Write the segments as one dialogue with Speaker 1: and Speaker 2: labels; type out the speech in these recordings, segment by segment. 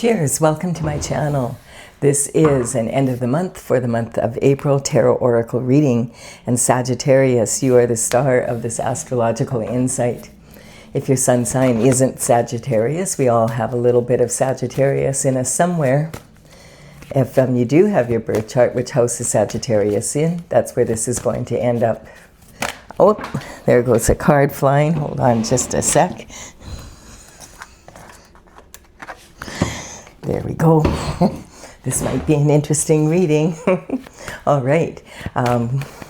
Speaker 1: Cheers, welcome to my channel. This is an end of the month for the month of April tarot oracle reading, and Sagittarius, you are the star of this astrological insight. If your sun sign isn't Sagittarius, we all have a little bit of Sagittarius in us somewhere. If you do have your birth chart, which house is Sagittarius in, that's where this is going to end up. Oh, there goes a card flying. Hold on just a sec. There we go. This might be an interesting reading. All right.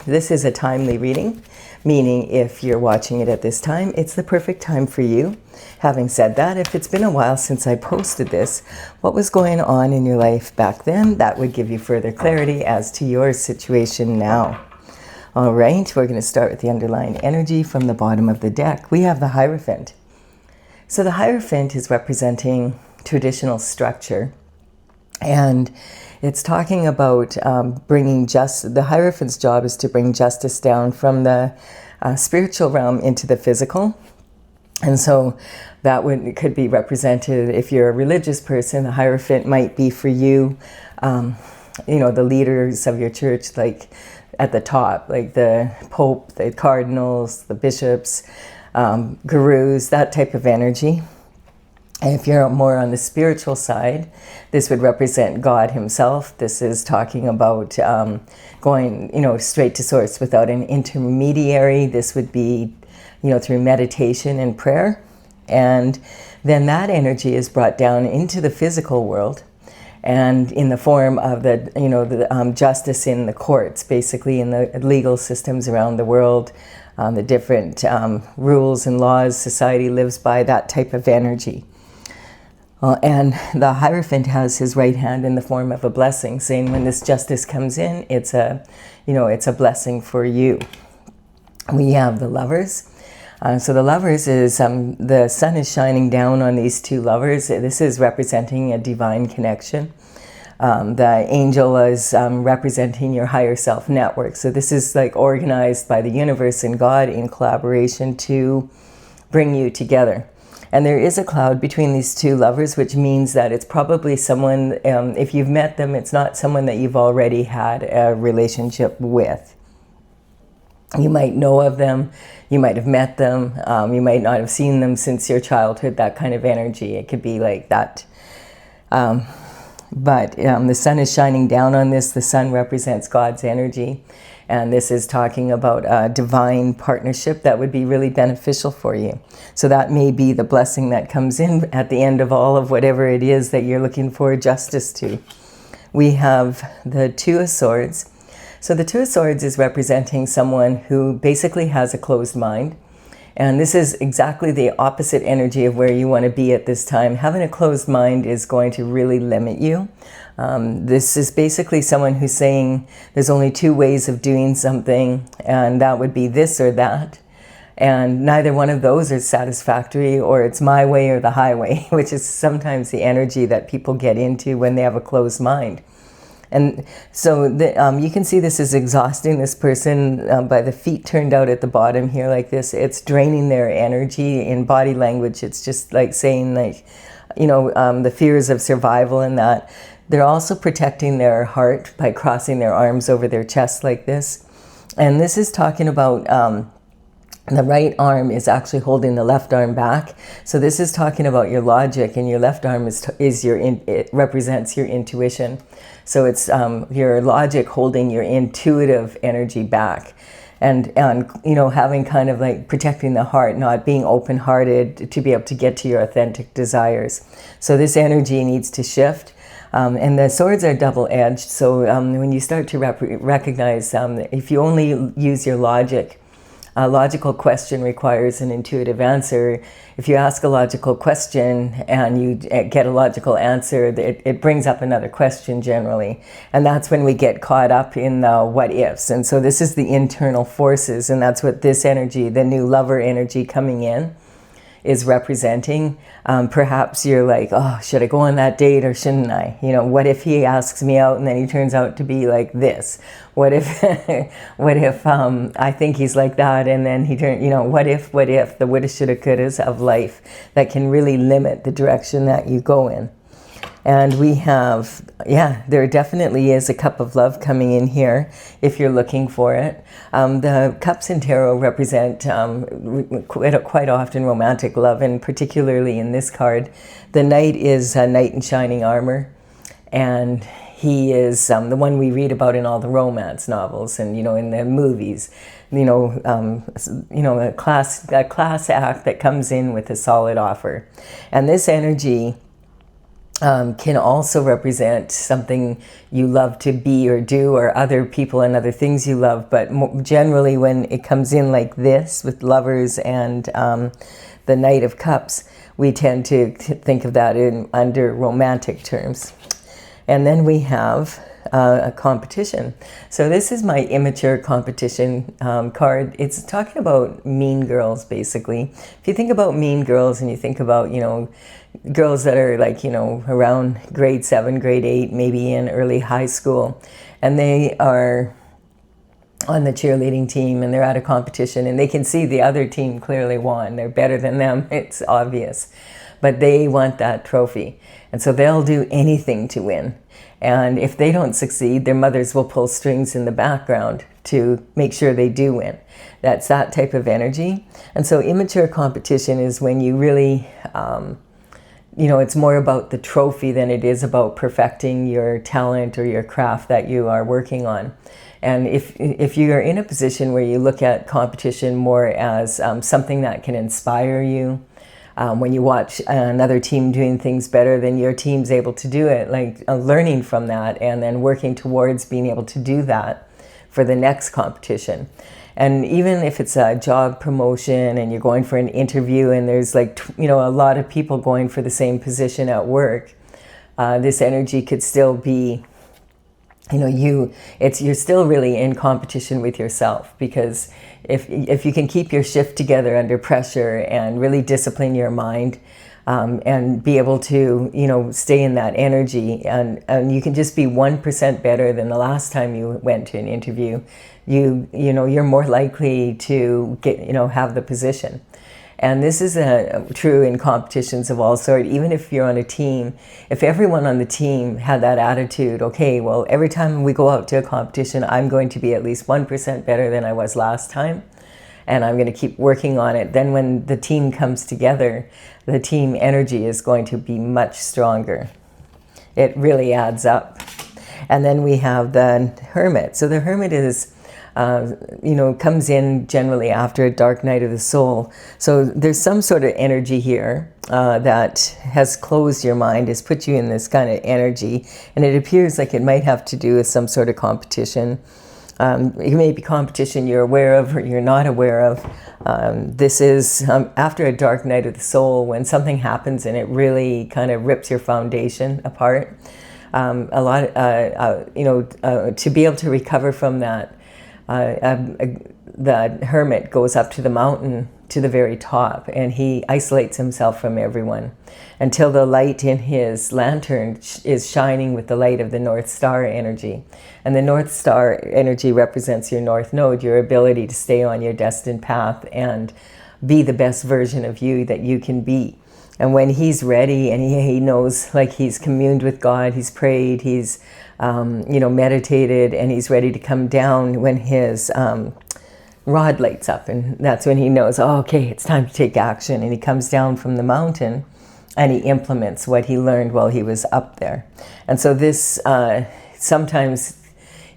Speaker 1: This is a timely reading, meaning if you're watching it at this time, it's the perfect time for you. Having said that, if it's been a while since I posted this, what was going on in your life back then, that would give you further clarity as to your situation now. All right, we're going to start with the underlying energy from the bottom of the deck. We have the Hierophant. So the Hierophant is representing traditional structure, and it's talking about bringing the Hierophant's job is to bring justice down from the spiritual realm into the physical. And so that could be represented, if you're a religious person, the Hierophant might be for you, the leaders of your church, like at the top, like the Pope, the cardinals, the bishops, gurus, that type of energy. And if you're more on the spiritual side, this would represent God himself. This is talking about going, straight to source without an intermediary. This would be, through meditation and prayer. And then that energy is brought down into the physical world, and in the form of the justice in the courts, basically in the legal systems around the world, the different rules and laws society lives by, that type of energy. And the Hierophant has his right hand in the form of a blessing, saying when this justice comes in, it's a blessing for you. We have the Lovers. So the Lovers is, the sun is shining down on these two lovers. This is representing a divine connection. The angel is representing your higher self network. So this is like organized by the universe and God in collaboration to bring you together. And there is a cloud between these two lovers, which means that it's probably someone, if you've met them, it's not someone that you've already had a relationship with. You might know of them, you might have met them, you might not have seen them since your childhood, that kind of energy. It could be like that. But the sun is shining down on this. The sun represents God's energy. And this is talking about a divine partnership that would be really beneficial for you. So that may be the blessing that comes in at the end of all of whatever it is that you're looking for justice to. We have the Two of Swords. So the Two of Swords is representing someone who basically has a closed mind. And this is exactly the opposite energy of where you want to be at this time. Having a closed mind is going to really limit you. This is basically someone who's saying there's only two ways of doing something, and that would be this or that. And neither one of those is satisfactory, or it's my way or the highway, which is sometimes the energy that people get into when they have a closed mind. And so you can see this is exhausting this person by the feet turned out at the bottom here like this. It's draining their energy. In body language, it's just like saying the fears of survival and that. They're also protecting their heart by crossing their arms over their chest like this. And this is talking about the right arm is actually holding the left arm back. So this is talking about your logic, and your left arm it represents your intuition. So it's your logic holding your intuitive energy back. And having kind of like protecting the heart, not being open-hearted to be able to get to your authentic desires. So this energy needs to shift. And the swords are double-edged. So when you start to recognize, if you only use your logic, a logical question requires an intuitive answer. If you ask a logical question and you get a logical answer, it brings up another question generally. And that's when we get caught up in the what ifs. And so this is the internal forces, and that's what this energy, the new lover energy coming in, is representing. Perhaps you're like, oh, should I go on that date or shouldn't I? What if he asks me out and then he turns out to be like this? What if I think he's like that and then he what if the woulda, shoulda, couldas of life that can really limit the direction that you go in. And we have, yeah, there definitely is a cup of love coming in here if you're looking for it. The cups in tarot represent quite often romantic love, and particularly in this card, the knight is a knight in shining armor. And he is the one we read about in all the romance novels and, in the movies. A class act that comes in with a solid offer. And this energy can also represent something you love to be or do, or other people and other things you love. But generally when it comes in like this with lovers and the Knight of Cups, we tend to think of that under romantic terms. And then we have a competition. So this is my immature competition card. It's talking about mean girls, basically. If you think about mean girls and you think about, girls that are like, around grade 7, grade 8, maybe in early high school, and they are on the cheerleading team and they're at a competition and they can see the other team clearly won. They're better than them, it's obvious. But they want that trophy. And so they'll do anything to win. And if they don't succeed, their mothers will pull strings in the background to make sure they do win. That's that type of energy. And so immature competition is when you really, it's more about the trophy than it is about perfecting your talent or your craft that you are working on. And if you are in a position where you look at competition more as something that can inspire you, when you watch another team doing things better than your team's able to do it, like learning from that and then working towards being able to do that for the next competition. And even if it's a job promotion and you're going for an interview and there's a lot of people going for the same position at work, this energy could still be, you're still really in competition with yourself, because if you can keep your shift together under pressure and really discipline your mind and be able to, stay in that energy, and you can just be 1% better than the last time you went to an interview, you're more likely to get, have the position. And this is true in competitions of all sorts. Even if you're on a team, if everyone on the team had that attitude, okay, well, every time we go out to a competition, I'm going to be at least 1% better than I was last time, and I'm going to keep working on it. Then when the team comes together, the team energy is going to be much stronger. It really adds up. And then we have the Hermit. So the Hermit is comes in generally after a dark night of the soul. So there's some sort of energy here that has closed your mind, has put you in this kind of energy, and it appears like it might have to do with some sort of competition. It may be competition you're aware of or you're not aware of. This is after a dark night of the soul, when something happens and it really kind of rips your foundation apart. To be able to recover from that, the hermit goes up to the mountain to the very top, and he isolates himself from everyone until the light in his lantern is shining with the light of the North Star energy. And the North Star energy represents your North Node, your ability to stay on your destined path and be the best version of you that you can be. And when he's ready and he knows, like, he's communed with God, he's prayed, he's meditated, and he's ready to come down, when his rod lights up, and that's when he knows, oh, okay, it's time to take action. And he comes down from the mountain and he implements what he learned while he was up there. And so this sometimes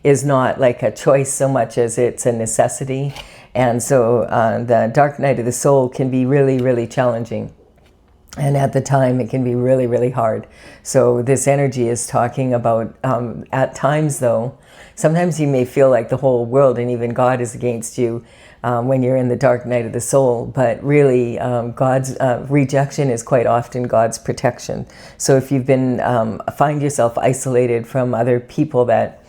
Speaker 1: is not like a choice so much as it's a necessity. And so the dark night of the soul can be really, really challenging. And at the time, it can be really, really hard. So this energy is talking about, at times though, sometimes you may feel like the whole world and even God is against you when you're in the dark night of the soul. But really, God's rejection is quite often God's protection. So if you've been, find yourself isolated from other people that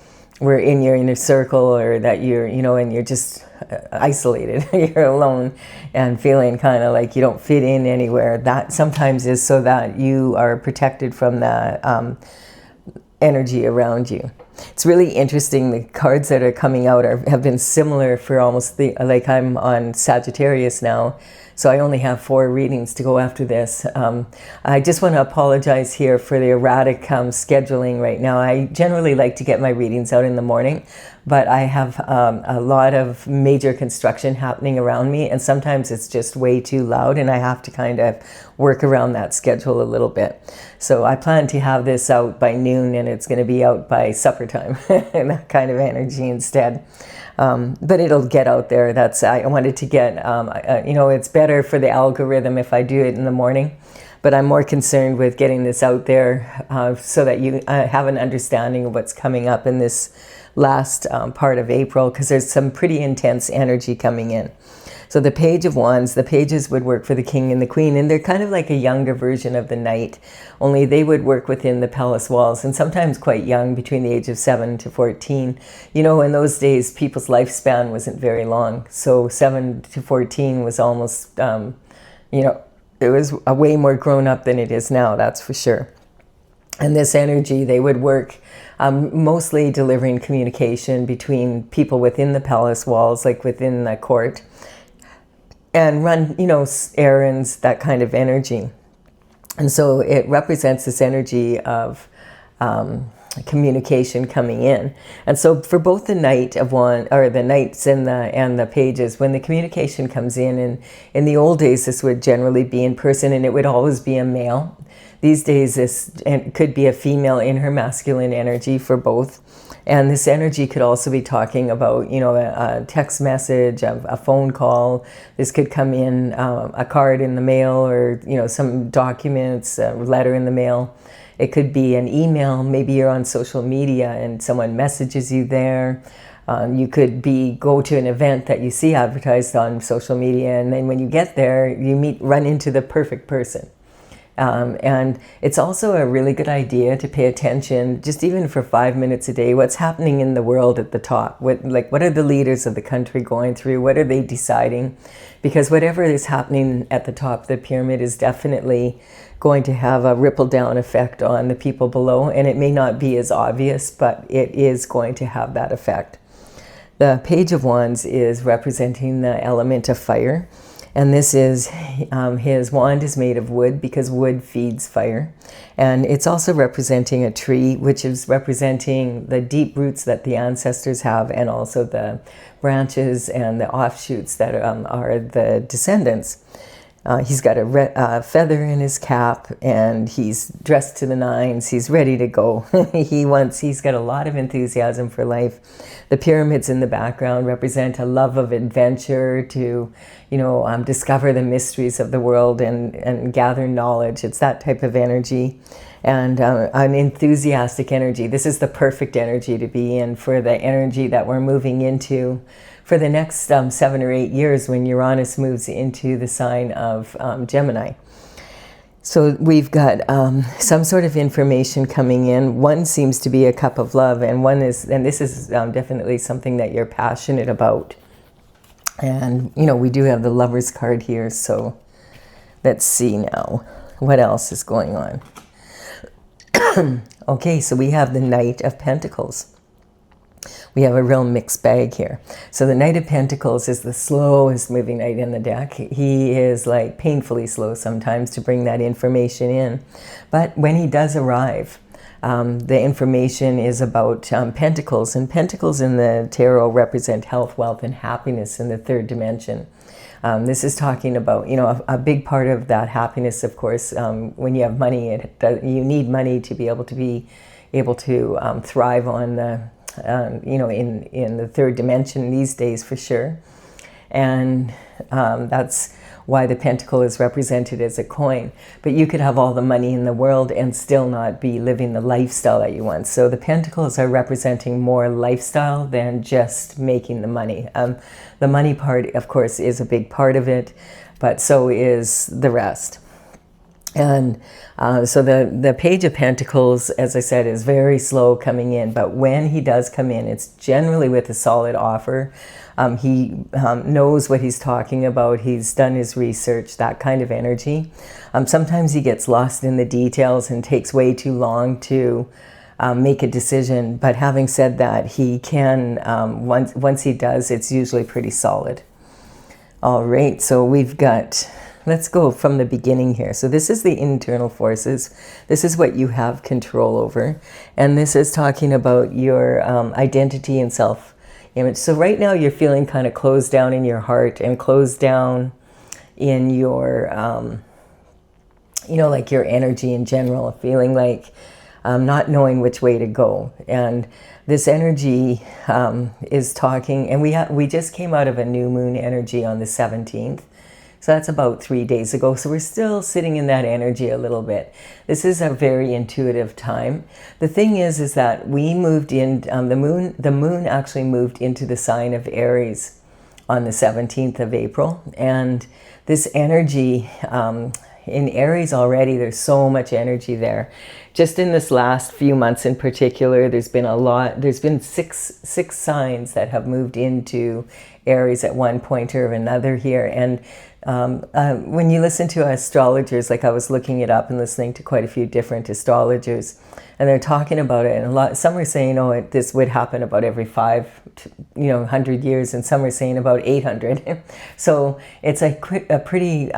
Speaker 1: were in your inner circle, or that you're, and you're just isolated, you're alone and feeling kind of like you don't fit in anywhere, that sometimes is so that you are protected from the energy around you. It's really interesting. The cards that are coming out have been similar for almost like I'm on Sagittarius now, so I only have 4 readings to go after this. I just want to apologize here for the erratic scheduling right now. I generally like to get my readings out in the morning, but I have a lot of major construction happening around me, and sometimes it's just way too loud, and I have to kind of work around that schedule a little bit. So I plan to have this out by noon, and it's going to be out by supper time, and that kind of energy instead. But it'll get out there. I wanted to get, it's better for the algorithm if I do it in the morning, but I'm more concerned with getting this out there so that you have an understanding of what's coming up in this last part of April, because there's some pretty intense energy coming in. So the Page of Wands, the pages would work for the King and the Queen, and they're kind of like a younger version of the Knight, only they would work within the palace walls, and sometimes quite young, between the age of 7 to 14. In those days, people's lifespan wasn't very long, so 7 to 14 was almost, it was a way more grown up than it is now, that's for sure. And this energy, they would work mostly delivering communication between people within the palace walls, like within the court, and run, errands, that kind of energy. And so it represents this energy of communication coming in. And so for both the Knight of Wands, or the Knights and the pages, when the communication comes in, and in the old days, this would generally be in person, and it would always be a male. These days, this could be a female in her masculine energy for both. And this energy could also be talking about, a text message, a phone call. This could come in, a card in the mail, or, some documents, a letter in the mail. It could be an email. Maybe you're on social media and someone messages you there. You could go to an event that you see advertised on social media, and then when you get there, you run into the perfect person. And it's also a really good idea to pay attention, just even for 5 minutes a day, what's happening in the world at the top. What are the leaders of the country going through? What are they deciding? Because whatever is happening at the top of the pyramid is definitely going to have a ripple down effect on the people below. And it may not be as obvious, but it is going to have that effect. The Page of Wands is representing the element of fire. And this is, his wand is made of wood, because wood feeds fire. And it's also representing a tree, which is representing the deep roots that the ancestors have, and also the branches and the offshoots that are the descendants. He's got a feather in his cap, and he's dressed to the nines. He's ready to go. He's got a lot of enthusiasm for life. The pyramids in the background represent a love of adventure, to, discover the mysteries of the world and gather knowledge. It's that type of energy, and an enthusiastic energy. This is the perfect energy to be in for the energy that we're moving into for the next 7 or 8 years, when Uranus moves into the sign of Gemini. So we've got some sort of information coming in. One seems to be a cup of love, and this is definitely something that you're passionate about. And, we do have the Lover's card here, so let's see now what else is going on. Okay, so we have the Knight of Pentacles. We have a real mixed bag here. So the Knight of Pentacles is the slowest moving knight in the deck. He is like painfully slow sometimes to bring that information in. But when he does arrive, the information is about pentacles. And pentacles in the tarot represent health, wealth, and happiness in the third dimension. This is talking about, a big part of that happiness, of course, when you have money, you need money to be able to thrive on the in the third dimension these days, for sure. And that's why the pentacle is represented as a coin. But you could have all the money in the world and still not be living the lifestyle that you want. So the pentacles are representing more lifestyle than just making the money. The money part, of course, is a big part of it, but so is the rest. And so the Page of Pentacles, as I said, is very slow coming in. But when he does come in, it's generally with a solid offer. He knows what he's talking about. He's done his research, that kind of energy. Sometimes he gets lost in the details and takes way too long to make a decision. But having said that, he can, once he does, it's usually pretty solid. All right, so we've got, let's go from the beginning here. So this is the internal forces. This is what you have control over. And this is talking about your identity and self-image. So right now you're feeling kind of closed down in your heart and closed down in your, like your energy in general, feeling like not knowing which way to go. And this energy is talking, and we just came out of a new moon energy on the 17th. So that's about 3 days ago. So we're still sitting in that energy a little bit. This is a very intuitive time. The thing is that we moved in, the moon actually moved into the sign of Aries on the 17th of April. And this energy, in Aries already, there's so much energy there. Just in this last few months in particular, there's been six signs that have moved into Aries at one point or another here. And when you listen to astrologers, like I was looking it up and listening to quite a few different astrologers, and they're talking about it, and some are saying, this would happen about every 100 years, and some are saying about 800. So it's a pretty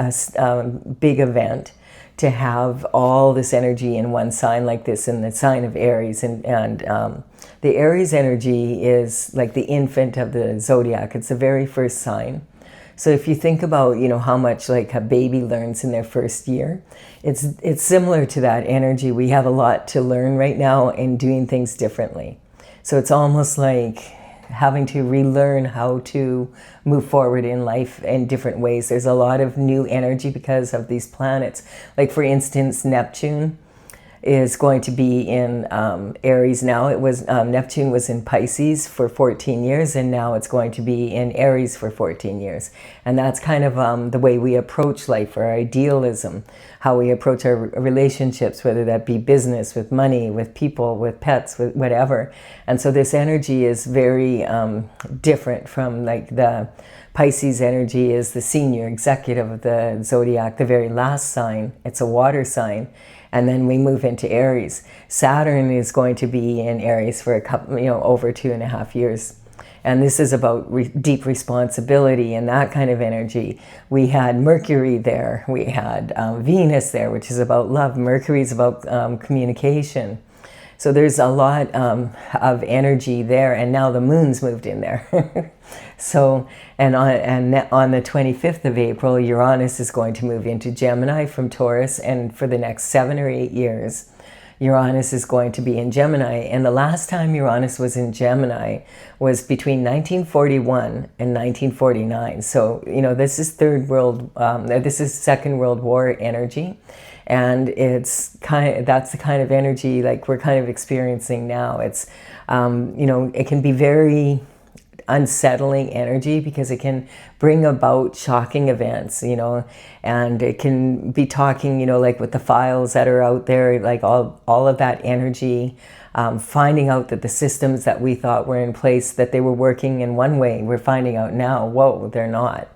Speaker 1: big event to have all this energy in one sign like this, in the sign of Aries. And the Aries energy is like the infant of the zodiac. It's the very first sign. So if you think about, how much like a baby learns in their first year, it's similar to that energy. We have a lot to learn right now in doing things differently. So it's almost like having to relearn how to move forward in life in different ways. There's a lot of new energy because of these planets. Like for instance, Neptune is going to be in Aries now. It was Neptune was in Pisces for 14 years, and now it's going to be in Aries for 14 years. And that's kind of the way we approach life, our idealism, how we approach our relationships, whether that be business, with money, with people, with pets, with whatever. And so this energy is very different from like the Pisces energy is the senior executive of the zodiac, the very last sign. It's a water sign. And then we move into Aries. Saturn is going to be in Aries for a couple, over 2.5 years. And this is about deep responsibility and that kind of energy. We had Mercury there. We had Venus there, which is about love. Mercury is about communication. So there's a lot of energy there, and now the moon's moved in there. So, and on the 25th of April, Uranus is going to move into Gemini from Taurus, and for the next 7 or 8 years, Uranus is going to be in Gemini. And the last time Uranus was in Gemini was between 1941 and 1949. So, this is this is Second World War energy. And that's the kind of energy like we're kind of experiencing now. It's, it can be very unsettling energy because it can bring about shocking events, and it can be talking, like with the files that are out there, like all of that energy, finding out that the systems that we thought were in place, that they were working in one way, we're finding out now, whoa, they're not.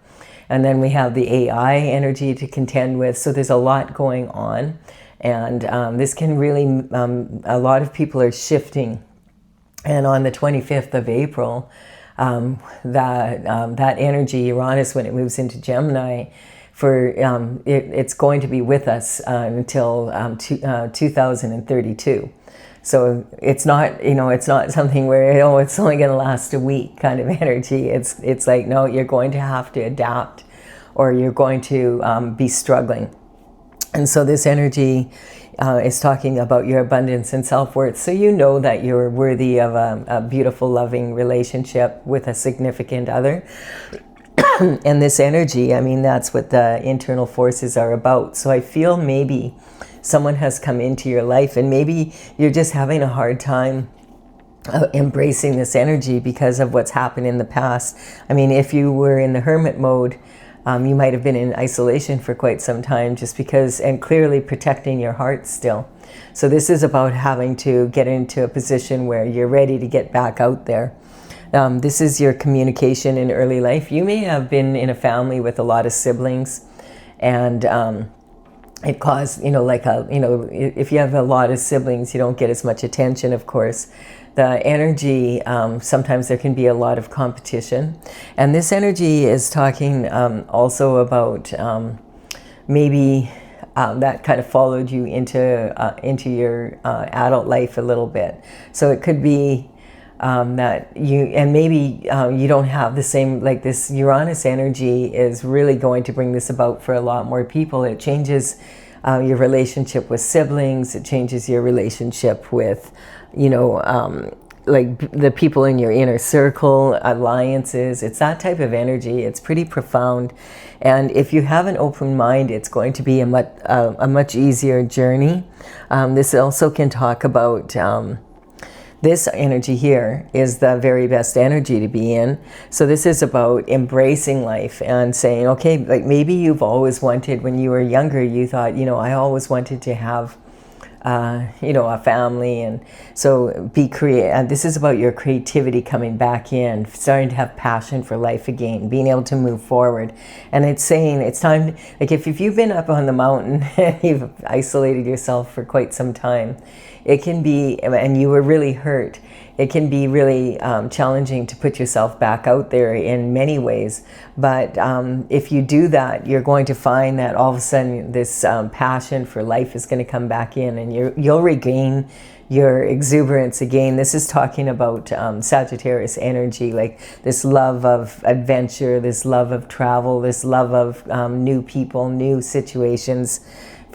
Speaker 1: And then we have the AI energy to contend with. So there's a lot going on. And this can really, a lot of people are shifting. And on the 25th of April, that energy, Uranus, when it moves into Gemini, it's going to be with us until 2032. So it's not, it's not something where, it's only going to last a week kind of energy. It's like, no, you're going to have to adapt, or you're going to be struggling. And so this energy is talking about your abundance and self-worth. So you know that you're worthy of a beautiful, loving relationship with a significant other. And this energy, that's what the internal forces are about. So I feel maybe someone has come into your life, and maybe you're just having a hard time embracing this energy because of what's happened in the past. If you were in the hermit mode, you might have been in isolation for quite some time, just because, and clearly protecting your heart still. So this is about having to get into a position where you're ready to get back out there. This is your communication in early life. You may have been in a family with a lot of siblings, and it caused, like if you have a lot of siblings, you don't get as much attention, of course. The energy, sometimes there can be a lot of competition. And this energy is talking also about maybe that kind of followed you into your adult life a little bit. So it could be that maybe you don't have the same, like this Uranus energy is really going to bring this about for a lot more people. It changes your relationship with siblings. It changes your relationship with, like the people in your inner circle, alliances. It's that type of energy. It's pretty profound. And if you have an open mind, it's going to be a much easier journey. This also can talk about this energy here is the very best energy to be in. So this is about embracing life and saying, okay, like maybe you've always wanted, when you were younger, you thought, I always wanted to have a family, and so be creative. This is about your creativity coming back in, starting to have passion for life again, being able to move forward. And it's saying it's time, like if you've been up on the mountain and you've isolated yourself for quite some time, it can be, and you were really hurt, it can be really challenging to put yourself back out there in many ways. But if you do that, you're going to find that all of a sudden this passion for life is going to come back in, and you'll regain your exuberance again. This is talking about Sagittarius energy, like this love of adventure, this love of travel, this love of new people, new situations,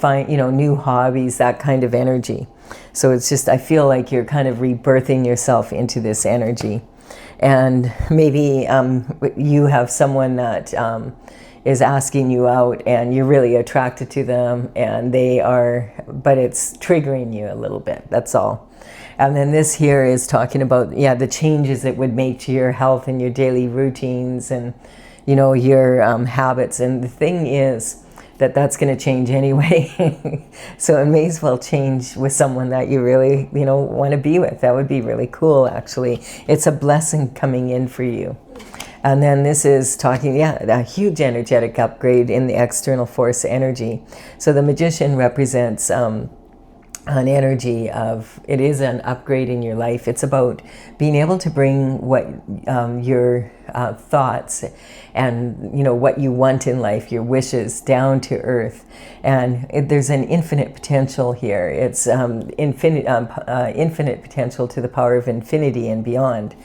Speaker 1: new hobbies, that kind of energy. So it's just, I feel like you're kind of rebirthing yourself into this energy. And maybe you have someone that is asking you out and you're really attracted to them, and but it's triggering you a little bit, that's all. And then this here is talking about, the changes it would make to your health and your daily routines and, your habits. And the thing is, that's going to change anyway. So it may as well change with someone that you really, want to be with. That would be really cool, actually. It's a blessing coming in for you. And then this is talking, a huge energetic upgrade in the external force energy. So the Magician represents an energy of, it is an upgrade in your life. It's about being able to bring what your thoughts and what you want in life, your wishes, down to earth. And there's an infinite potential here. It's infinite potential to the power of infinity and beyond.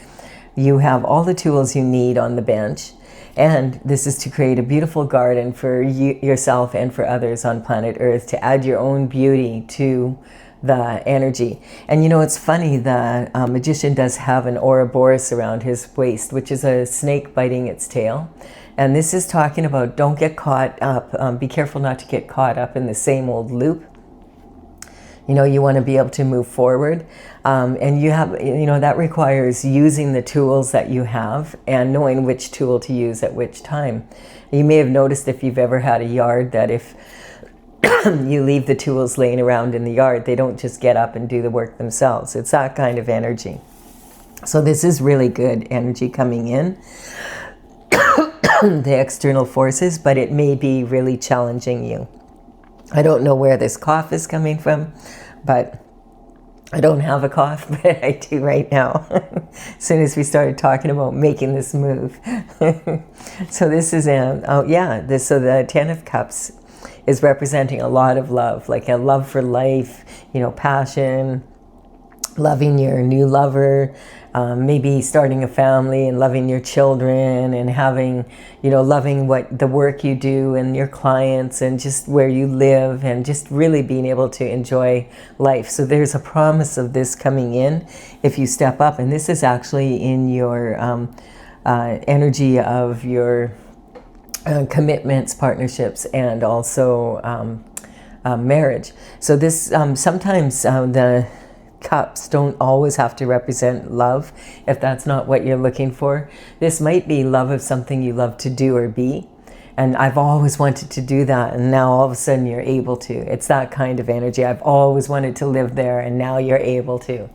Speaker 1: You have all the tools you need on the bench. And this is to create a beautiful garden for yourself and for others on planet Earth, to add your own beauty to the energy. And it's funny, the Magician does have an Ouroboros around his waist, which is a snake biting its tail. And this is talking about, don't get caught up, be careful not to get caught up in the same old loop. You want to be able to move forward. And you have, that requires using the tools that you have and knowing which tool to use at which time. You may have noticed, if you've ever had a yard, that if you leave the tools laying around in the yard, they don't just get up and do the work themselves. It's that kind of energy. So this is really good energy coming in, the external forces, but it may be really challenging you. I don't know where this cough is coming from, but I don't have a cough, but I do right now. As soon as we started talking about making this move. So this is, so the Ten of Cups is representing a lot of love, like a love for life, passion, loving your new lover, maybe starting a family and loving your children and having, loving what the work you do and your clients and just where you live and just really being able to enjoy life. So there's a promise of this coming in if you step up. And this is actually in your energy of your commitments, partnerships, and also marriage. So this sometimes the cups don't always have to represent love if that's not what you're looking for. This might be love of something you love to do or be. And I've always wanted to do that, and now all of a sudden you're able to. It's that kind of energy. I've always wanted to live there, and now you're able to.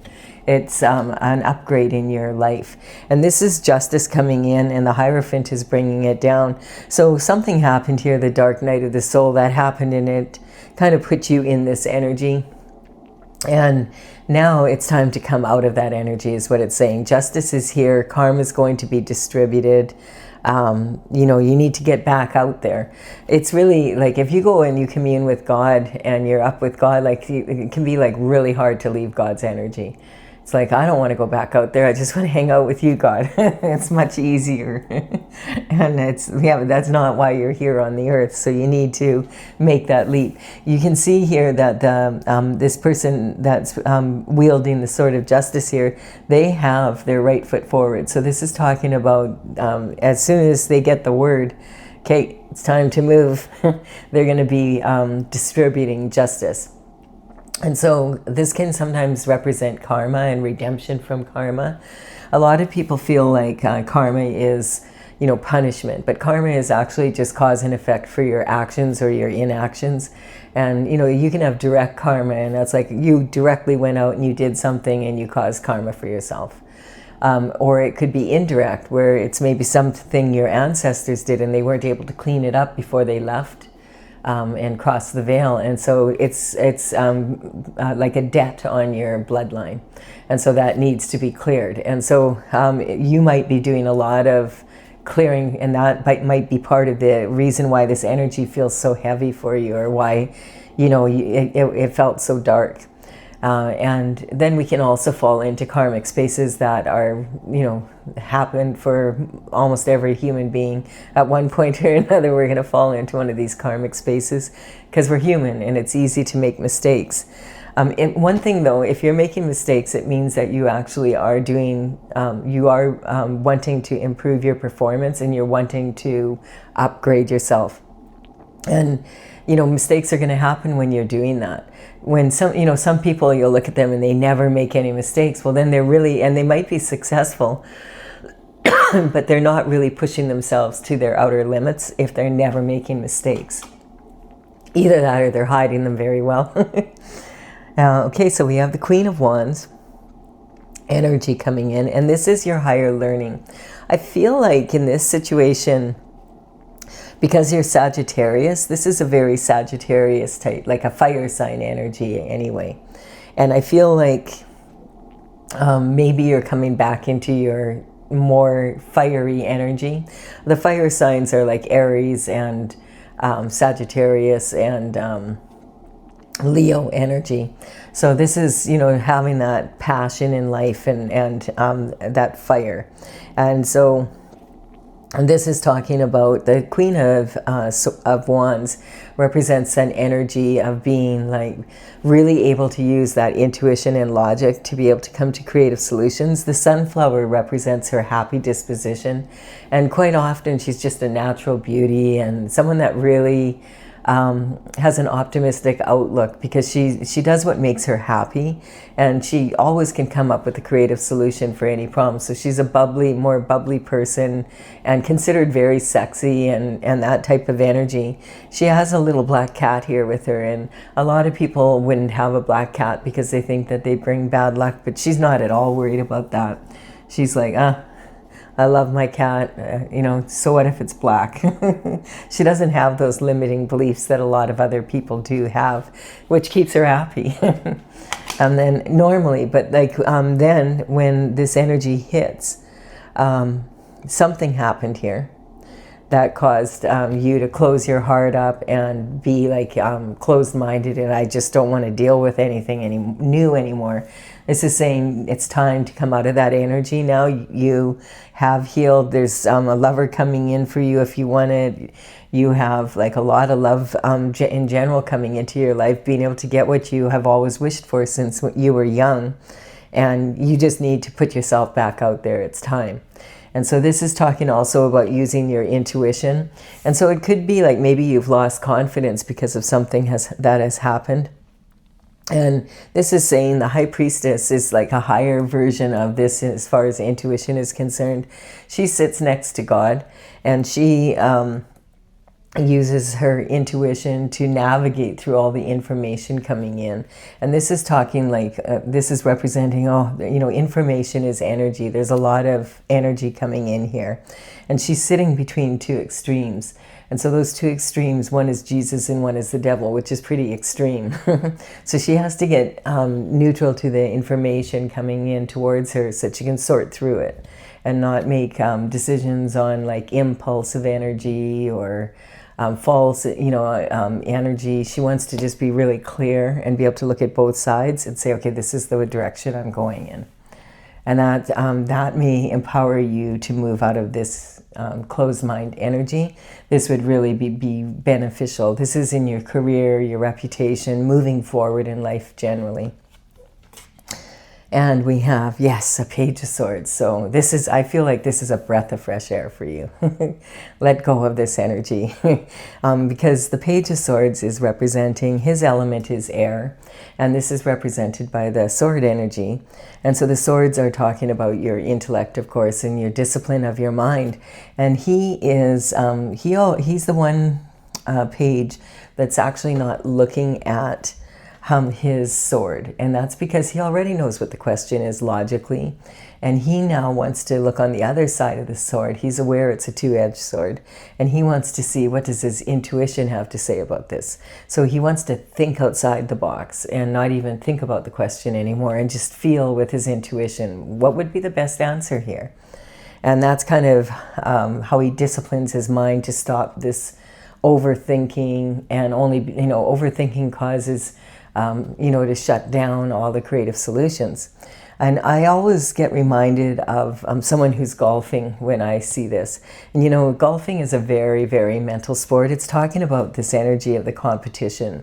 Speaker 1: It's an upgrade in your life. And this is justice coming in, and the Hierophant is bringing it down. So something happened here, the dark night of the soul, that happened, and it kind of put you in this energy. And now it's time to come out of that energy is what it's saying. Justice is here. Karma is going to be distributed. You know, you need to get back out there. It's really like if you go and you commune with God and you're up with God, like it can be like really hard to leave God's energy. It's like, I don't want to go back out there. I just want to hang out with you, God. It's much easier. And that's not why you're here on the earth. So you need to make that leap. You can see here that this person that's wielding the sword of justice here, they have their right foot forward. So this is talking about as soon as they get the word, okay, it's time to move, they're going to be distributing justice. And so this can sometimes represent karma and redemption from karma. A lot of people feel like karma is, you know, punishment, but karma is actually just cause and effect for your actions or your inactions. And, you know, you can have direct karma, and that's like you directly went out and you did something and you caused karma for yourself. Or it could be indirect, where it's maybe something your ancestors did and they weren't able to clean it up before they left. And cross the veil, and so it's like a debt on your bloodline, and so that needs to be cleared. And so you might be doing a lot of clearing, and that might be part of the reason why this energy feels so heavy for you, or why, you know, it felt so dark. And then we can also fall into karmic spaces that are, you know, happen for almost every human being. At one point or another, we're going to fall into one of these karmic spaces because we're human and it's easy to make mistakes. And one thing though, if you're making mistakes, it means that you actually are doing, wanting to improve your performance and you're wanting to upgrade yourself. And, you know, mistakes are going to happen when you're doing that. When some people, you'll look at them and they never make any mistakes. Well, then they're really, and they might be successful, but they're not really pushing themselves to their outer limits if they're never making mistakes. Either that or they're hiding them very well. Okay, so we have the Queen of Wands energy coming in, and this is your higher learning. I feel like in this situation, because you're Sagittarius, this is a very Sagittarius type, like a fire sign energy anyway. And I feel like maybe you're coming back into your more fiery energy. The fire signs are like Aries and Sagittarius and Leo energy. So this is, you know, having that passion in life and that fire. And so and this is talking about the Queen of Wands represents an energy of being like really able to use that intuition and logic to be able to come to creative solutions. The sunflower represents her happy disposition, and quite often she's just a natural beauty and someone that really has an optimistic outlook because she does what makes her happy, and she always can come up with a creative solution for any problem. So she's a more bubbly person and considered very sexy and that type of energy. She has a little black cat here with her, and a lot of people wouldn't have a black cat because they think that they bring bad luck, but she's not at all worried about that. She's like, I love my cat, you know, so what if it's black? She doesn't have those limiting beliefs that a lot of other people do have, which keeps her happy. And then normally, but like then when this energy hits, something happened here that caused you to close your heart up and be like closed-minded, and I just don't want to deal with anything new anymore. This is saying it's time to come out of that energy now. You have healed. There's a lover coming in for you if you want it. You have like a lot of love in general coming into your life, being able to get what you have always wished for since you were young. And you just need to put yourself back out there. It's time. And so this is talking also about using your intuition. And so it could be like maybe you've lost confidence because of something that has happened. And this is saying the High Priestess is like a higher version of this as far as intuition is concerned. She sits next to God, and she uses her intuition to navigate through all the information coming in. And this is talking like, this is representing, oh, you know, information is energy. There's a lot of energy coming in here. And she's sitting between two extremes. And so those two extremes, one is Jesus and one is the devil, which is pretty extreme. So she has to get neutral to the information coming in towards her so that she can sort through it and not make decisions on like impulsive energy or false, you know, energy. She wants to just be really clear and be able to look at both sides and say, okay, this is the direction I'm going in. And that may empower you to move out of this closed mind energy. This would really be beneficial. This is in your career, your reputation, moving forward in life generally. And we have, yes, a Page of Swords. So this is, I feel like this is a breath of fresh air for you. Let go of this energy. Because the Page of Swords is representing, his element is air. And this is represented by the sword energy. And so the swords are talking about your intellect, of course, and your discipline of your mind. And he is, he's the one page that's actually not looking at his sword, and that's because he already knows what the question is logically, and he now wants to look on the other side of the sword. He's aware it's a two-edged sword, and he wants to see what does his intuition have to say about this. So he wants to think outside the box and not even think about the question anymore and just feel with his intuition what would be the best answer here. And that's kind of how he disciplines his mind to stop this overthinking, and only, you know, overthinking causes you know, to shut down all the creative solutions. And I always get reminded of someone who's golfing when I see this. And you know, golfing is a very, very mental sport. It's talking about this energy of the competition.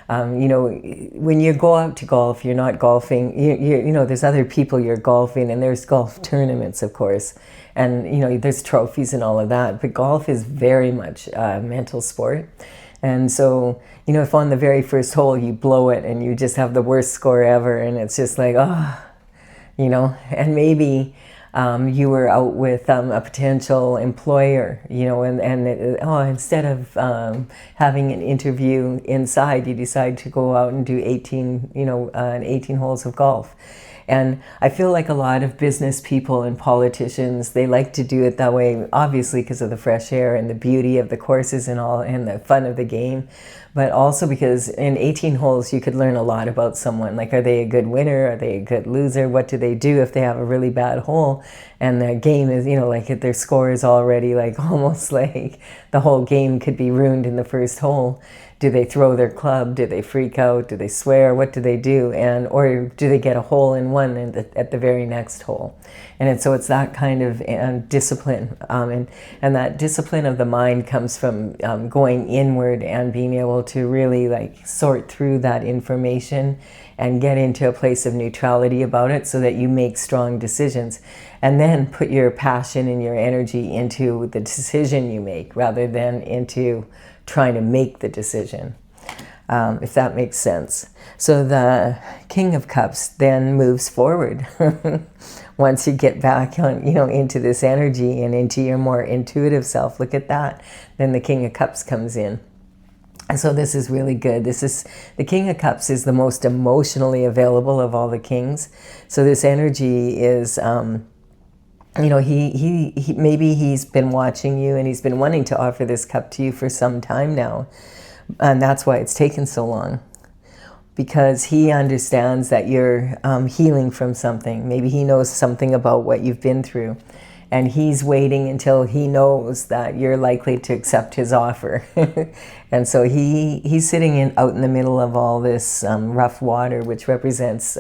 Speaker 1: You know, when you go out to golf, you're not golfing, you know, there's other people you're golfing, and there's golf tournaments, of course. And, you know, there's trophies and all of that. But golf is very much a mental sport. And so, you know, if on the very first hole you blow it and you just have the worst score ever, and it's just like, oh, you know, and maybe you were out with a potential employer, you know, and instead of having an interview inside, you decide to go out and do 18 holes of golf. And I feel like a lot of business people and politicians, they like to do it that way, obviously because of the fresh air and the beauty of the courses and all, and the fun of the game, but also because in 18 holes you could learn a lot about someone. Like, are they a good winner? Are they a good loser? What do they do if they have a really bad hole and their game is, you know, like their score is already like almost like the whole game could be ruined in the first hole? Do they throw their club? Do they freak out? Do they swear? What do they do? And or do they get a hole in one at the very next hole? And so it's that kind of discipline, and that discipline of the mind comes from going inward and being able to really like sort through that information and get into a place of neutrality about it, so that you make strong decisions, and then put your passion and your energy into the decision you make rather than into trying to make the decision, if that makes sense. So the King of Cups then moves forward. Once you get back on, you know, into this energy and into your more intuitive self, look at that, then the King of Cups comes in. And so this is really good. The King of Cups is the most emotionally available of all the kings. So this energy is, you know, he maybe he's been watching you and he's been wanting to offer this cup to you for some time now. And that's why it's taken so long. Because he understands that you're healing from something. Maybe he knows something about what you've been through. And he's waiting until he knows that you're likely to accept his offer. And so he's sitting out in the middle of all this rough water, which represents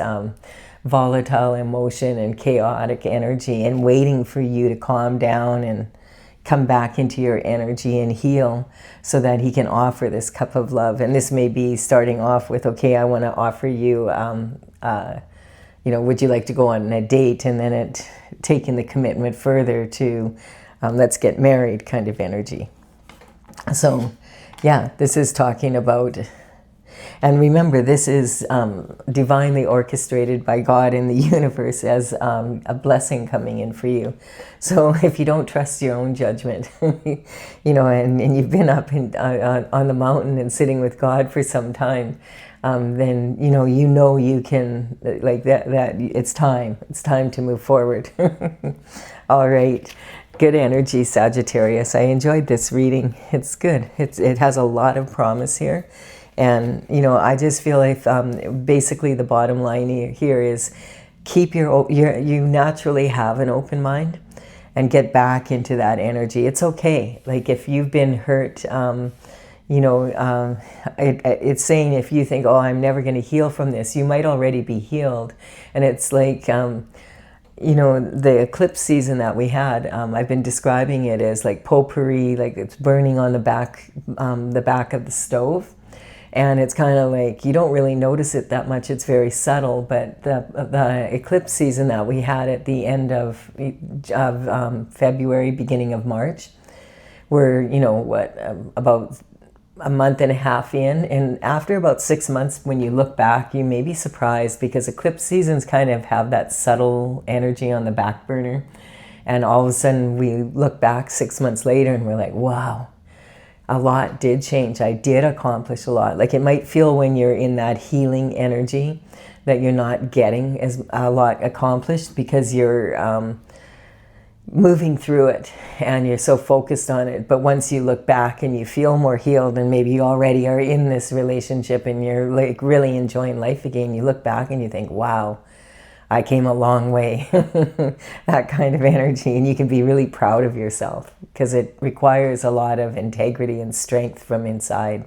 Speaker 1: volatile emotion and chaotic energy, and waiting for you to calm down and come back into your energy and heal, so that he can offer this cup of love. And this may be starting off with, okay, I want to offer you, you know, would you like to go on a date? And then taking the commitment further to let's get married kind of energy. So yeah, this is talking about, And remember, this is divinely orchestrated by God in the universe as a blessing coming in for you. So if you don't trust your own judgment, you know, and you've been up on the mountain and sitting with God for some time, then you can, like that it's time to move forward. All right. Good energy, Sagittarius. I enjoyed this reading. It's good. It has a lot of promise here. And, you know, I just feel like basically the bottom line here is keep you naturally have an open mind and get back into that energy. It's okay. Like if you've been hurt, it's saying if you think, oh, I'm never going to heal from this, you might already be healed. And it's like, you know, the eclipse season that we had, I've been describing it as like potpourri, like it's burning on the back of the stove. And it's kind of like, you don't really notice it that much. It's very subtle, but the eclipse season that we had at the end of February, beginning of March, we're, you know, about a month and a half in, and after about 6 months, when you look back, you may be surprised because eclipse seasons kind of have that subtle energy on the back burner, and all of a sudden we look back 6 months later and we're like, wow, a lot did change. I did accomplish a lot. Like it might feel when you're in that healing energy that you're not getting as a lot accomplished because you're moving through it and you're so focused on it. But once you look back and you feel more healed and maybe you already are in this relationship and you're like really enjoying life again, you look back and you think, wow, I came a long way. That kind of energy. And you can be really proud of yourself because it requires a lot of integrity and strength from inside.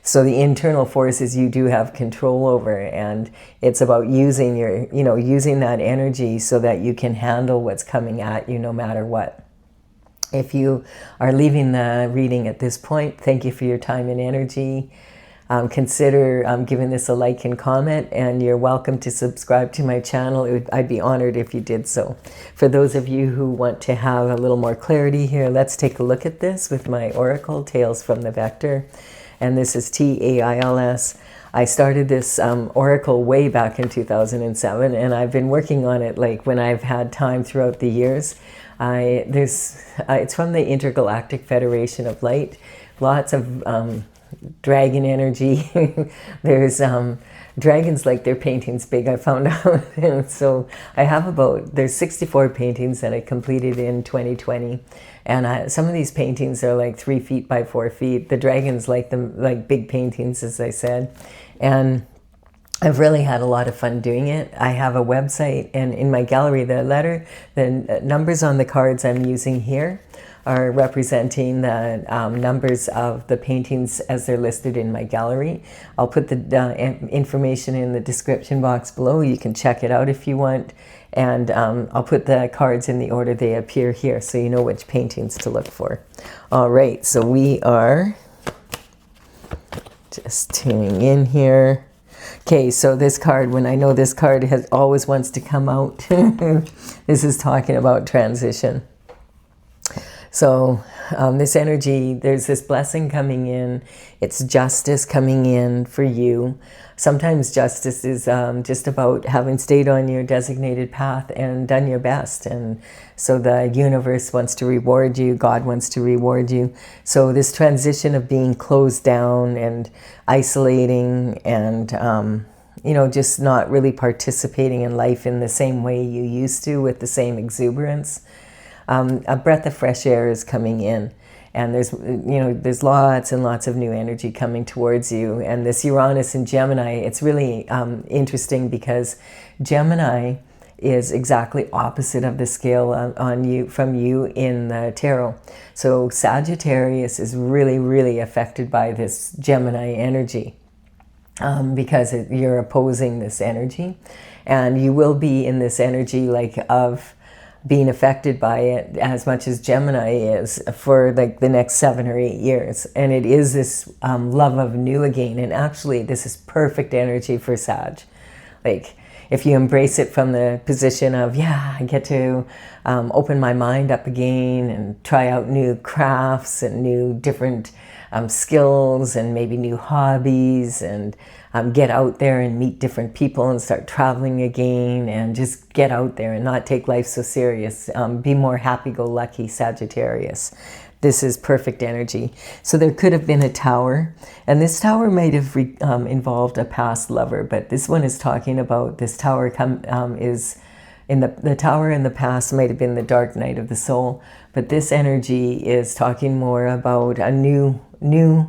Speaker 1: So the internal forces you do have control over, and it's about using using that energy so that you can handle what's coming at you no matter what. If you are leaving the reading at this point, thank you for your time and energy. Consider giving this a like and comment, and you're welcome to subscribe to my channel. I'd be honored if you did so. For those of you who want to have a little more clarity here, let's take a look at this with my Oracle, Tales from the Vector. And this is Tails. I started this Oracle way back in 2007, and I've been working on it like when I've had time throughout the years. It's from the Intergalactic Federation of Light. Lots of dragon energy. There's dragons like their paintings big, I found out. And so I have there's 64 paintings that I completed in 2020. And some of these paintings are like 3 feet by 4 feet. The dragons like them like big paintings, as I said. And I've really had a lot of fun doing it. I have a website, and in my gallery, the numbers on the cards I'm using here are representing the numbers of the paintings as they're listed in my gallery. I'll put the information in the description box below. You can check it out if you want. And I'll put the cards in the order they appear here so you know which paintings to look for. All right, so we are just tuning in here. Okay, so this card, when I know this card always wants to come out, this is talking about transition. So this energy, there's this blessing coming in. It's justice coming in for you. Sometimes justice is just about having stayed on your designated path and done your best. And so the universe wants to reward you. God wants to reward you. So this transition of being closed down and isolating and, just not really participating in life in the same way you used to with the same exuberance. A breath of fresh air is coming in, and there's lots and lots of new energy coming towards you. And this Uranus and Gemini, it's really interesting because Gemini is exactly opposite of the scale from you in the tarot. So Sagittarius is really, really affected by this Gemini energy because you're opposing this energy, and you will be in this energy of being affected by it as much as Gemini is for like the next 7 or 8 years. And it is this love of new again. And actually this is perfect energy for Sag. Like if you embrace it from the position of, yeah, I get to open my mind up again and try out new crafts and new different skills and maybe new hobbies, and get out there and meet different people and start traveling again, and just get out there and not take life so serious. Be more happy-go-lucky, Sagittarius. This is perfect energy. So there could have been a tower, and this tower might have involved a past lover, but this one is talking about this tower is in the tower in the past might have been the dark night of the soul, but this energy is talking more about a new. There's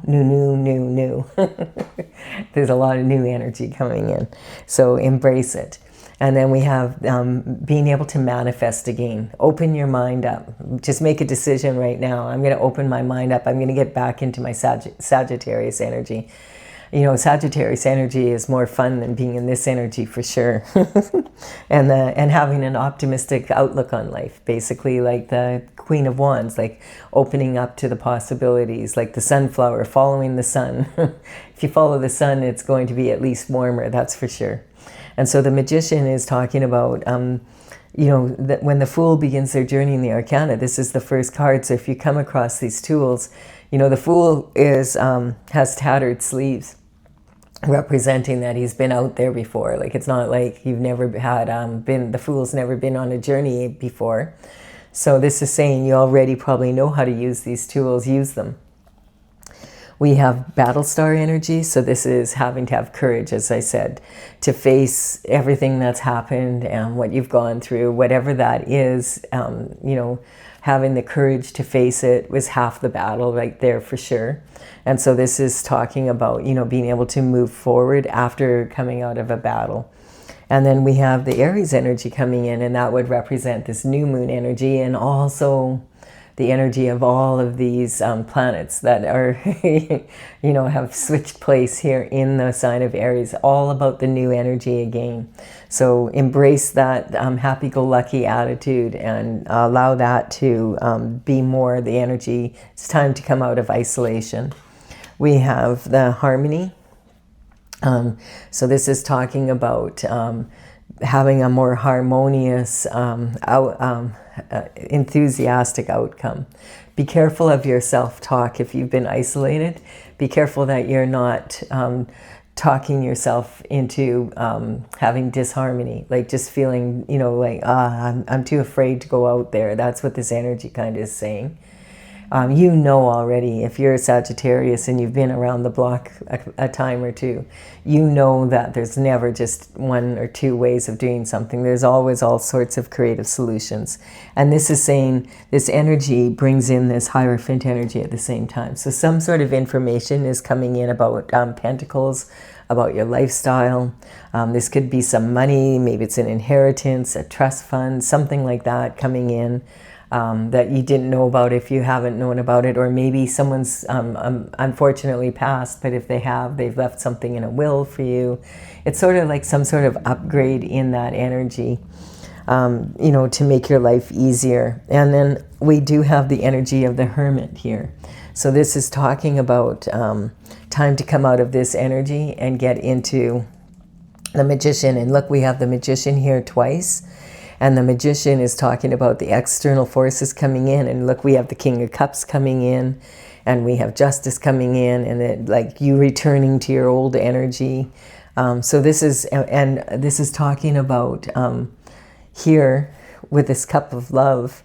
Speaker 1: a lot of new energy coming in, so embrace it. And then we have being able to manifest again. Open your mind up. Just make a decision right now. I'm going to open my mind up. I'm going to get back into my Sagittarius energy. You know, Sagittarius energy is more fun than being in this energy for sure. and having an optimistic outlook on life, basically like the Queen of Wands, like opening up to the possibilities, like the sunflower, following the sun. If you follow the sun, it's going to be at least warmer, that's for sure. And so the Magician is talking about, you know, that when the Fool begins their journey in the Arcana, this is the first card. So if you come across these tools, you know, the Fool is has tattered sleeves, representing that he's been out there before. Like, it's not like you've never had the Fool's never been on a journey before. So this is saying you already probably know how to use these tools, use them. We have Battlestar energy, so this is having to have courage, as I said, to face everything that's happened and what you've gone through, whatever that is. You know, having the courage to face it was half the battle right there for sure. And so this is talking about, you know, being able to move forward after coming out of a battle. And then we have the Aries energy coming in, and that would represent this new moon energy, and also the energy of all of these planets that are, you know, have switched place here in the sign of Aries, all about the new energy again. So embrace that happy-go-lucky attitude and allow that to be more the energy. It's time to come out of isolation. We have the Harmony. So this is talking about having a more harmonious, enthusiastic outcome. Be careful of your self-talk if you've been isolated. Be careful that you're not talking yourself into having disharmony, like just feeling, you know, like, I'm too afraid to go out there. That's what this energy kind of is saying. You know already, if you're a Sagittarius and you've been around the block a time or two, you know that there's never just one or two ways of doing something. There's always all sorts of creative solutions. And this is saying this energy brings in this Hierophant energy at the same time. So some sort of information is coming in about Pentacles, about your lifestyle. This could be some money, maybe it's an inheritance, a trust fund, something like that coming in. That you didn't know about if you haven't known about it, or maybe someone's unfortunately passed, but if they have, they've left something in a will for you. It's sort of like some sort of upgrade in that energy, you know, to make your life easier. And then we do have the energy of the Hermit here. So this is talking about time to come out of this energy and get into the Magician. And look, we have the Magician here twice. And the Magician is talking about the external forces coming in. And look, we have the King of Cups coming in, and we have Justice coming in, and it, like you returning to your old energy. So this is, and this is talking about here with this Cup of Love.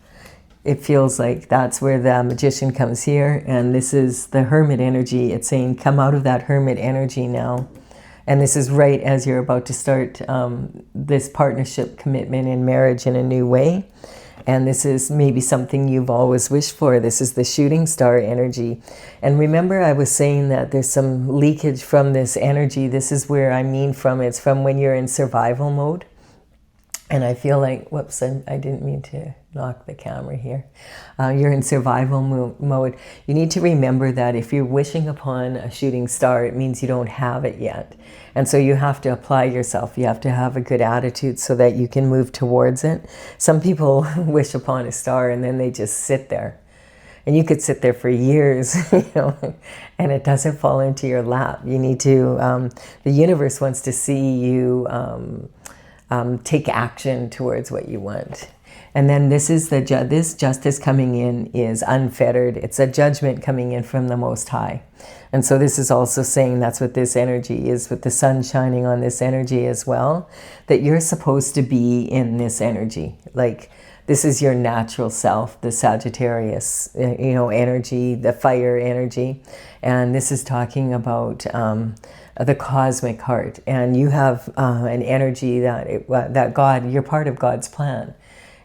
Speaker 1: It feels like that's where the Magician comes here. And this is the Hermit energy. It's saying, come out of that Hermit energy now. And this is right as you're about to start this partnership commitment in marriage in a new way. And this is maybe something you've always wished for. This is the Shooting Star energy. And remember, I was saying that there's some leakage from this energy. This is where I mean from. It's from when you're in survival mode. And I feel like, whoops, I didn't mean to knock the camera here. You're in survival mode. You need to remember that if you're wishing upon a shooting star, it means you don't have it yet. And so you have to apply yourself. You have to have a good attitude so that you can move towards it. Some people wish upon a star and then they just sit there. And you could sit there for years, you know, and it doesn't fall into your lap. You need to, the universe wants to see you take action towards what you want. And then this is this justice coming in is unfettered. It's a judgment coming in from the Most High. And so this is also saying that's what this energy is, with the sun shining on this energy as well, that you're supposed to be in this energy. Like, this is your natural self, the Sagittarius, energy, the fire energy. And this is talking about the cosmic heart. And you have an energy that God, you're part of God's plan.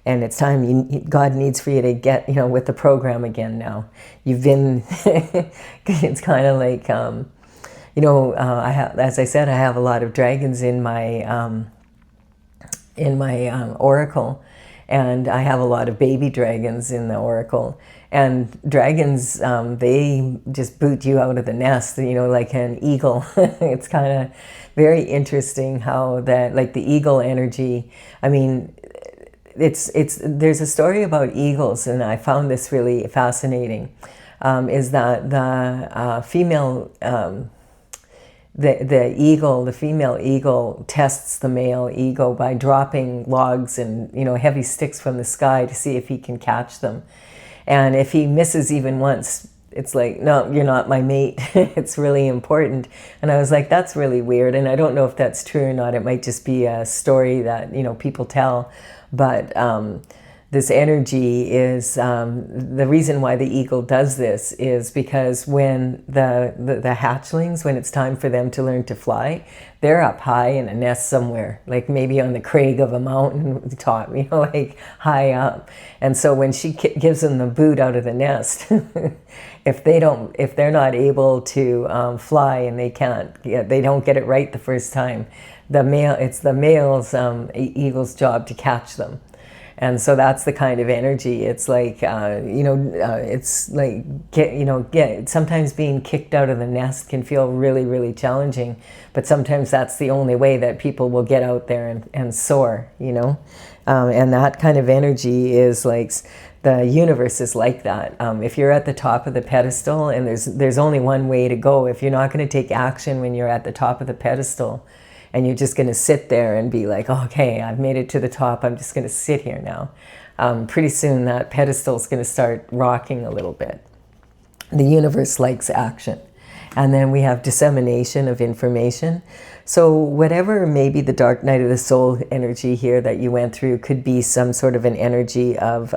Speaker 1: And it's time, God needs for you to get, with the program again now. You've been, it's kind of like, I have, as I said, I have a lot of dragons in my oracle. And I have a lot of baby dragons in the oracle. And dragons, they just boot you out of the nest, like an eagle. It's kind of very interesting how that, like the eagle energy, I mean, there's a story about eagles, and I found this really fascinating, is that the female, the female eagle tests the male eagle by dropping logs and, heavy sticks from the sky to see if he can catch them. And if he misses even once, it's like, no, you're not my mate. It's really important. And I was like, that's really weird. And I don't know if that's true or not. It might just be a story that, people tell. But this energy is, the reason why the eagle does this is because when the hatchlings, when it's time for them to learn to fly, they're up high in a nest somewhere, like maybe on the crag of a mountain top, like high up. And so when she gives them the boot out of the nest, if they're not able to fly and they don't get it right the first time, it's the male's eagle's job to catch them. And so that's the kind of energy. It's like, it's like, sometimes being kicked out of the nest can feel really, really challenging. But sometimes that's the only way that people will get out there and soar, and that kind of energy is like, the universe is like that. If you're at the top of the pedestal, and there's only one way to go, if you're not going to take action when you're at the top of the pedestal, and you're just going to sit there and be like, okay, I've made it to the top, I'm just going to sit here now. Pretty soon that pedestal is going to start rocking a little bit. The universe likes action. And then we have dissemination of information. So whatever maybe the dark night of the soul energy here that you went through could be some sort of an energy of,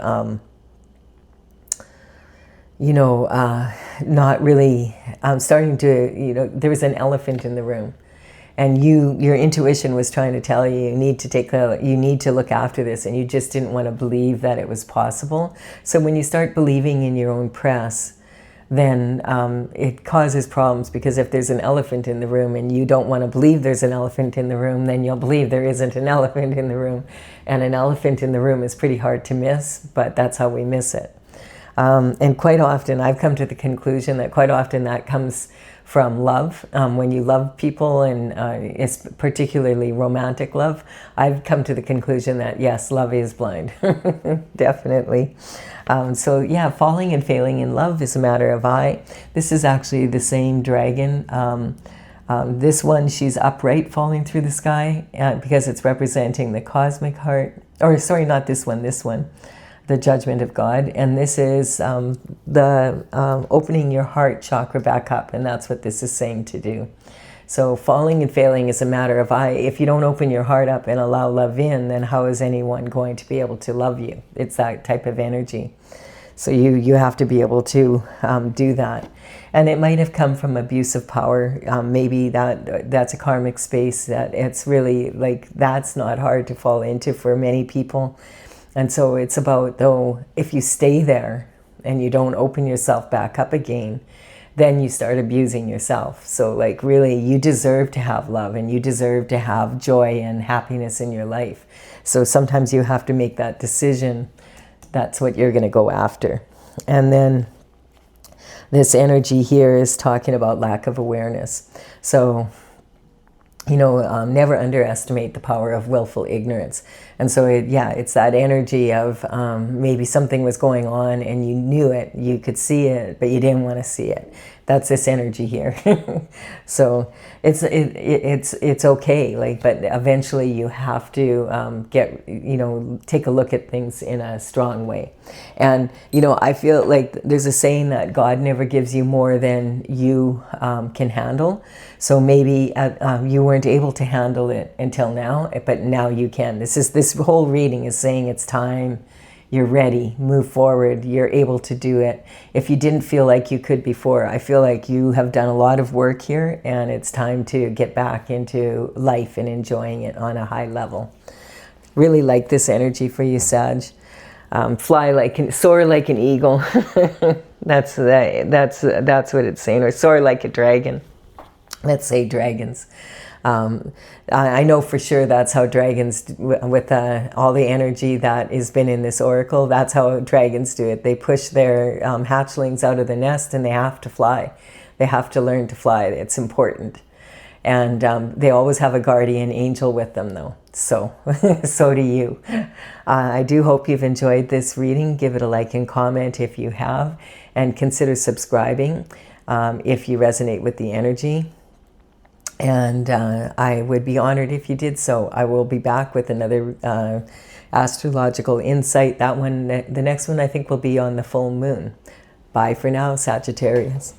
Speaker 1: not really starting to, there was an elephant in the room. And your intuition was trying to tell you, you need to look after this, and you just didn't want to believe that it was possible. So when you start believing in your own press, then it causes problems, because if there's an elephant in the room and you don't want to believe there's an elephant in the room, then you'll believe there isn't an elephant in the room. And an elephant in the room is pretty hard to miss, but that's how we miss it. And quite often, I've come to the conclusion that quite often that comes from love. When you love people, and it's particularly romantic love, I've come to the conclusion that yes, love is blind. Definitely. So yeah, falling and failing in love is a matter of eye. This is actually the same dragon. This one, she's upright falling through the sky because it's representing the cosmic heart. Or sorry, not this one, the judgment of God. And this is the opening your heart chakra back up, and that's what this is saying to do. So falling and failing is a matter of eye. If you don't open your heart up and allow love in, then how is anyone going to be able to love you? It's that type of energy. So you have to be able to do that. And it might have come from abuse of power. Maybe that's a karmic space that it's really like, that's not hard to fall into for many people. And so it's about, though, if you stay there and you don't open yourself back up again, then you start abusing yourself. So like, really, you deserve to have love, and you deserve to have joy and happiness in your life. So sometimes you have to make that decision. That's what you're going to go after. And then this energy here is talking about lack of awareness. So never underestimate the power of willful ignorance. And so, it's that energy of maybe something was going on and you knew it, you could see it, but you didn't want to see it. That's this energy here. So it's okay, like, but eventually you have to take a look at things in a strong way. And I feel like there's a saying that God never gives you more than you can handle. So maybe you weren't able to handle it until now, but now you can. This whole reading is saying it's time. You're ready, move forward, you're able to do it. If you didn't feel like you could before, I feel like you have done a lot of work here, and it's time to get back into life and enjoying it on a high level. Really like this energy for you, Sag. Soar like an eagle. That's what it's saying, or soar like a dragon. Let's say dragons. I know for sure that's how dragons, with all the energy that has been in this oracle, that's how dragons do it. They push their hatchlings out of the nest, and they have to fly. They have to learn to fly. It's important. And they always have a guardian angel with them, though. So, so do you. I do hope you've enjoyed this reading. Give it a like and comment if you have, and consider subscribing if you resonate with the energy. And I would be honored if you did so. I will be back with another astrological insight. That one, the next one, I think will be on the full moon. Bye for now, Sagittarius.